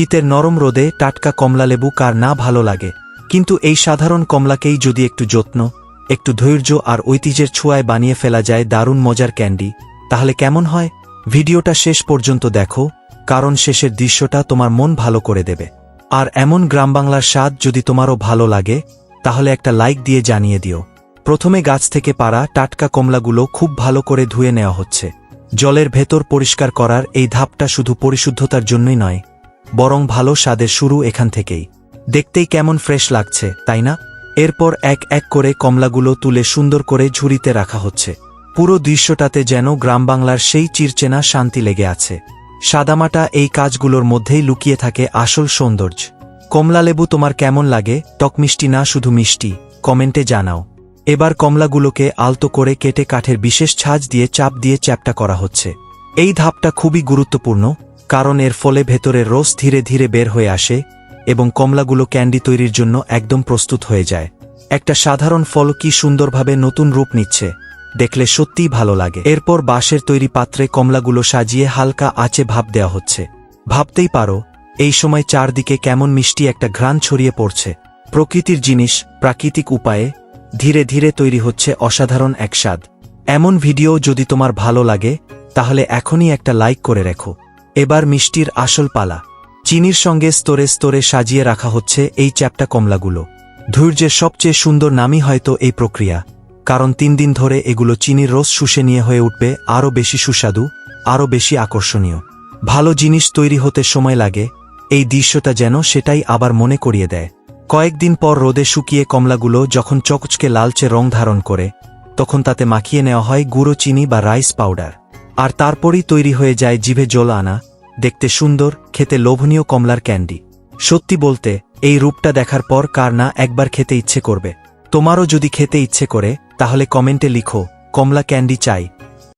শীতের নরম রোদে টাটকা কমলালেবু কার না ভালো লাগে, কিন্তু এই সাধারণ কমলাকেই যদি একটু যত্ন, একটু ধৈর্য আর ঐতিহ্যের ছোঁয়ায় বানিয়ে ফেলা যায় দারুণ মজার ক্যান্ডি, তাহলে কেমন হয়? ভিডিওটা শেষ পর্যন্ত দেখো, কারণ শেষের দৃশ্যটা তোমার মন ভালো করে দেবে। আর এমন গ্রামবাংলার স্বাদ যদি তোমারও ভালো লাগে, তাহলে একটা লাইক দিয়ে জানিয়ে দিও। প্রথমে গাছ থেকে পাড়া টাটকা কমলাগুলো খুব ভালো করে ধুয়ে নেওয়া হচ্ছে। জলের ভেতর পরিষ্কার করার এই ধাপটা শুধু পরিশুদ্ধতার জন্যই নয়, বরং ভালো স্বাদের শুরু এখান থেকেই। দেখতেই কেমন ফ্রেশ লাগছে, তাই না? এরপর এক এক করে কমলাগুলো তুলে সুন্দর করে ঝুড়িতে রাখা হচ্ছে। পুরো দৃশ্যটাতে যেন গ্রামবাংলার সেই চিরচেনা শান্তি লেগে আছে। সাদামাটা এই কাজগুলোর মধ্যেই লুকিয়ে থাকে আসল সৌন্দর্য। কমলালেবু তোমার কেমন লাগে? টক মিষ্টি না শুধু মিষ্টি? কমেন্টে জানাও। এবার কমলাগুলোকে আলতো করে কেটে কাঠের বিশেষ ছাঁচ দিয়ে চাপ দিয়ে চ্যাপ্টা করা হচ্ছে। এই ধাপটা খুবই গুরুত্বপূর্ণ, কারণ এর ফলে ভেতরের রস ধীরে ধীরে বের হয়ে আসে এবং কমলাগুলো ক্যান্ডি তৈরির জন্য একদম প্রস্তুত হয়ে যায়। একটা সাধারণ ফল কি সুন্দরভাবে নতুন রূপ নিচ্ছে, দেখলে সত্যিই ভালো লাগে। এরপর বাঁশের তৈরি পাত্রে কমলাগুলো সাজিয়ে হালকা আঁচে ভাপ দেওয়া হচ্ছে। ভাবতেই পারো, এই সময় চারদিকে কেমন মিষ্টি একটা ঘ্রাণ ছড়িয়ে পড়ছে। প্রকৃতির জিনিস প্রাকৃতিক উপায়ে ধীরে ধীরে তৈরি হচ্ছে অসাধারণ এক স্বাদ। এমন ভিডিও যদি তোমার ভালো লাগে, তাহলে এখনই একটা লাইক করে রেখো। এবার মিষ্টির আসল পালা। চিনির সঙ্গে স্তরে স্তরে সাজিয়ে রাখা হচ্ছে এই চ্যাপ্টা কমলাগুলো। ধৈর্যের সবচেয়ে সুন্দর নামই হয়তো এই প্রক্রিয়া, কারণ 3 দিন ধরে এগুলো চিনির রস শুষে নিয়ে হয়ে উঠবে আরও বেশি সুস্বাদু, আরও বেশি আকর্ষণীয়। ভালো জিনিস তৈরি হতে সময় লাগে, এই দৃশ্যটা যেন সেটাই আবার মনে করিয়ে দেয়। কয়েকদিন পর রোদে শুকিয়ে কমলাগুলো যখন চকচকে লালচে রং ধারণ করে, তখন তাতে মাখিয়ে নেওয়া হয় গুঁড়ো চিনি বা রাইস পাউডার। আর তারপরই তৈরি হয়ে যায় জিভে জল আনা, দেখতে সুন্দর, খেতে লোভনীয় কমলার ক্যান্ডি। সত্যি বলতে, এই রূপটা দেখার পর কার না একবার খেতে ইচ্ছে করবে? তোমারও যদি খেতে ইচ্ছে করে, তাহলে কমেন্টে লিখো কমলা ক্যান্ডি চাই।